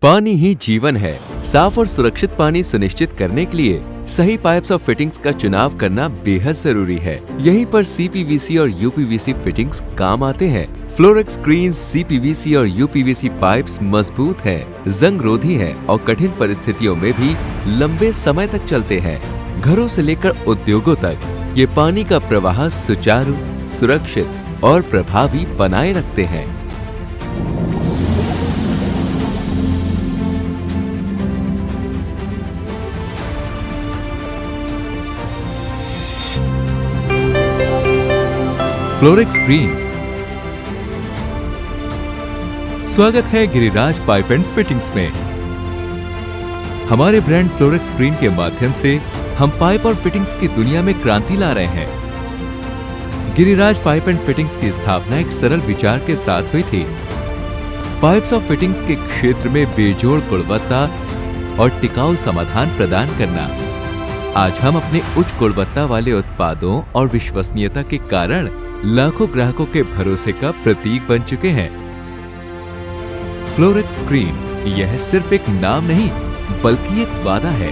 पानी ही जीवन है। साफ और सुरक्षित पानी सुनिश्चित करने के लिए सही पाइप्स और फिटिंग्स का चुनाव करना बेहद जरूरी है। यहीं पर सीपीवीसी और यूपीवीसी फिटिंग्स काम आते हैं। फ्लोरेक्स स्क्रीन सीपीवीसी और यूपीवीसी पाइप्स मजबूत हैं, जंग रोधी हैं और कठिन परिस्थितियों में भी लंबे समय तक चलते हैं। घरों से लेकर उद्योगों तक ये पानी का प्रवाह सुचारू, सुरक्षित और प्रभावी बनाए रखते हैं। फ्लोरेक्स स्क्रीन। स्वागत है गिरिराज पाइप एंड फिटिंग्स में। हमारे ब्रांड फ्लोरेक्स स्क्रीन के माध्यम से हम पाइप और फिटिंग्स की दुनिया में क्रांति ला रहे हैं। गिरिराज पाइप एंड फिटिंग्स की स्थापना एक सरल विचार के साथ हुई थी। पाइप्स और फिटिंग्स के क्षेत्र में बेजोड़ गुणवत्ता और टिकाऊ समाधान प्रदान करना। आज हम अपने उच्च गुणवत्ता वाले उत्पादों और विश्वसनीयता के कारण लाखों ग्राहकों के भरोसे का प्रतीक बन चुके हैं। फ्लोरेक्स स्क्रीन यह सिर्फ एक नाम नहीं बल्कि एक वादा है।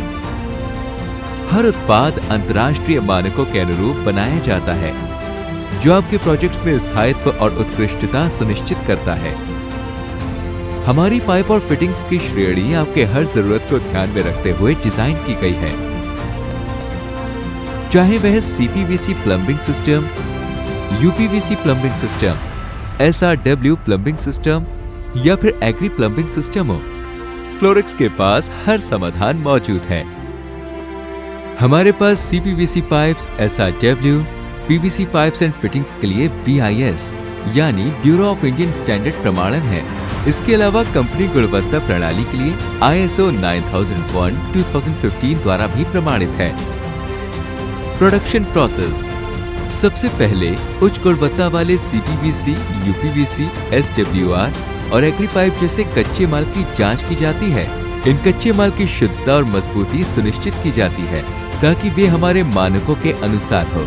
हर उत्पाद अंतर्राष्ट्रीय मानकों के अनुरूप बनाया जाता है, जो आपके प्रोजेक्ट्स में स्थायित्व और उत्कृष्टता सुनिश्चित करता है। हमारी पाइप और फिटिंग्स की श्रेणी आपके हर जरूरत को ध्यान में रखते हुए डिजाइन की गई है। चाहे वह CPVC plumbing system, UPVC plumbing system, SRW plumbing system या फिर एग्री प्लम्बिंग सिस्टम हो, फ्लोरेक्स के पास हर समाधान मौजूद है। हमारे पास CPVC pipes, SRW, PVC pipes and fittings के लिए BIS यानी ब्यूरो ऑफ इंडियन स्टैंडर्ड प्रमाणन है। इसके अलावा कंपनी गुणवत्ता प्रणाली के लिए ISO 9001:2015 द्वारा भी प्रमाणित है। Production process. सबसे पहले उच्च गुणवत्ता वाले सीपीवीसी, यूपीवीसी, SWR और एग्री पाइप जैसे कच्चे माल की जांच की जाती है। इन कच्चे माल की शुद्धता और मजबूती सुनिश्चित की जाती है ताकि वे हमारे मानकों के अनुसार हो।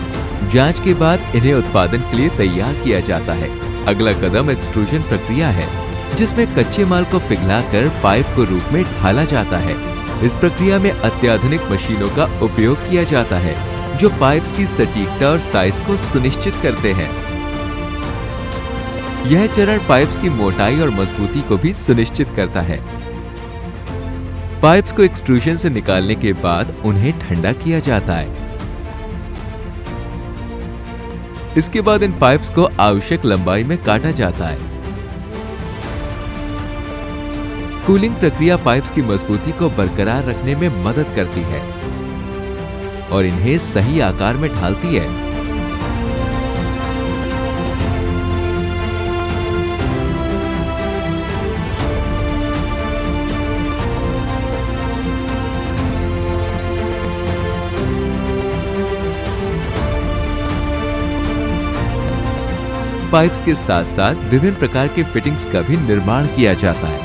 जांच के बाद इन्हें उत्पादन के लिए तैयार किया जाता है। अगला कदम एक्सट्रूजन प्रक्रिया है, जिसमें कच्चे माल को पिघलाकर पाइप को रूप में ढाला जाता है। इस प्रक्रिया में अत्याधुनिक मशीनों का उपयोग किया जाता है, जो पाइप्स की सटीकता और साइज को सुनिश्चित करते हैं। यह चरण पाइप्स की मोटाई और मजबूती को भी सुनिश्चित करता है। पाइप्स को एक्सट्रूजन से निकालने के बाद उन्हें ठंडा किया जाता है। इसके बाद इन पाइप्स को आवश्यक लंबाई में काटा जाता है। कूलिंग प्रक्रिया पाइप्स की मजबूती को बरकरार रखने में मदद करती है और इन्हें सही आकार में ढालती है। पाइप्स के साथ साथ विभिन्न प्रकार के फिटिंग्स का भी निर्माण किया जाता है।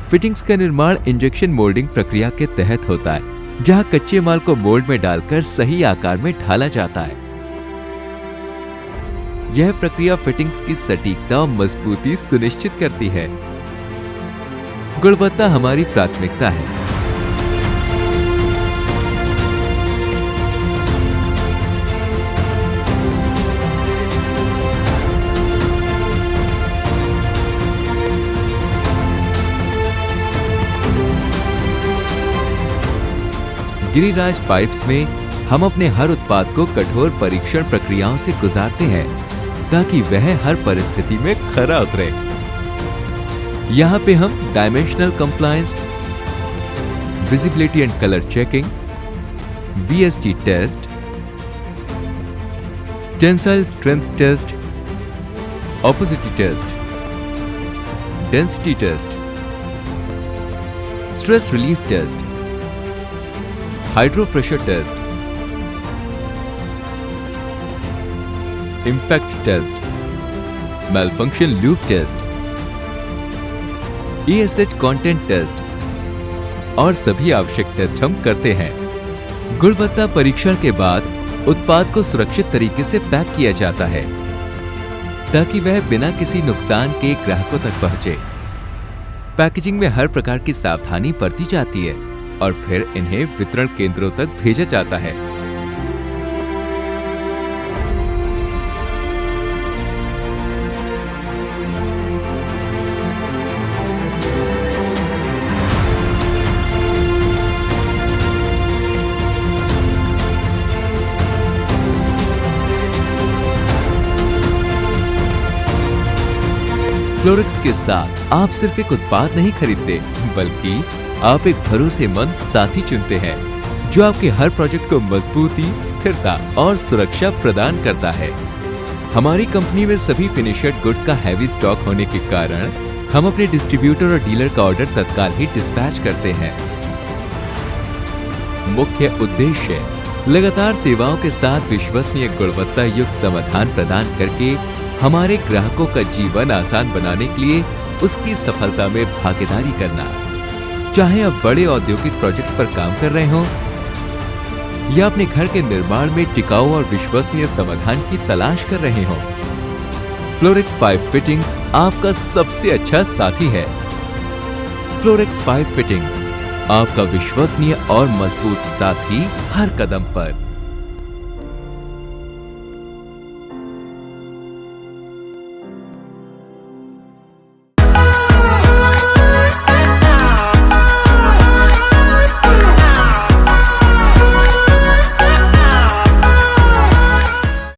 फिटिंग्स का निर्माण इंजेक्शन मोल्डिंग प्रक्रिया के तहत होता है, जहां कच्चे माल को मोल्ड में डालकर सही आकार में ढाला जाता है। यह प्रक्रिया फिटिंग्स की सटीकता और मजबूती सुनिश्चित करती है। गुणवत्ता हमारी प्राथमिकता है। गिरिराज पाइप्स में हम अपने हर उत्पाद को कठोर परीक्षण प्रक्रियाओं से गुजारते हैं ताकि वह हर परिस्थिति में खरा उतरे। यहाँ पे हम dimensional compliance, visibility and colour checking, VST test, tensile strength test, opacity test, density test, stress relief test, hydro pressure test, impact test, malfunction loop test, ESH content test और सभी आवश्यक टेस्ट हम करते हैं। गुणवत्ता परीक्षण के बाद उत्पाद को सुरक्षित तरीके से पैक किया जाता है ताकि वह बिना किसी नुकसान के ग्राहकों तक पहुंचे। पैकेजिंग में हर प्रकार की सावधानी बरती जाती है और फिर इन्हें वितरण केंद्रों तक भेजा जाता है। फ्लोरेक्स के साथ आप सिर्फ एक उत्पाद नहीं खरीदते, बल्कि आप एक भरोसेमंद साथी चुनते हैं जो आपके हर प्रोजेक्ट को मजबूती, स्थिरता और सुरक्षा प्रदान करता है। हमारी कंपनी में सभी फिनिशड गुड्स का हैवी स्टॉक होने के कारण हम अपने डिस्ट्रीब्यूटर और डीलर का ऑर्डर तत्काल ही डिस्पैच करते हैं। मुख्य उद्देश्य लगातार सेवाओं के साथ विश्वसनीय गुणवत्ता युक्त समाधान प्रदान करके हमारे ग्राहकों का जीवन आसान बनाने के लिए उसकी सफलता में भागीदारी करना। चाहे आप बड़े औद्योगिक प्रोजेक्ट्स पर काम कर रहे हो या अपने घर के निर्माण में टिकाऊ और विश्वसनीय समाधान की तलाश कर रहे हो, फ्लोरेक्स पाइप फिटिंग्स आपका सबसे अच्छा साथी है। फ्लोरेक्स पाइप फिटिंग्स, आपका विश्वसनीय और मजबूत साथी हर कदम पर।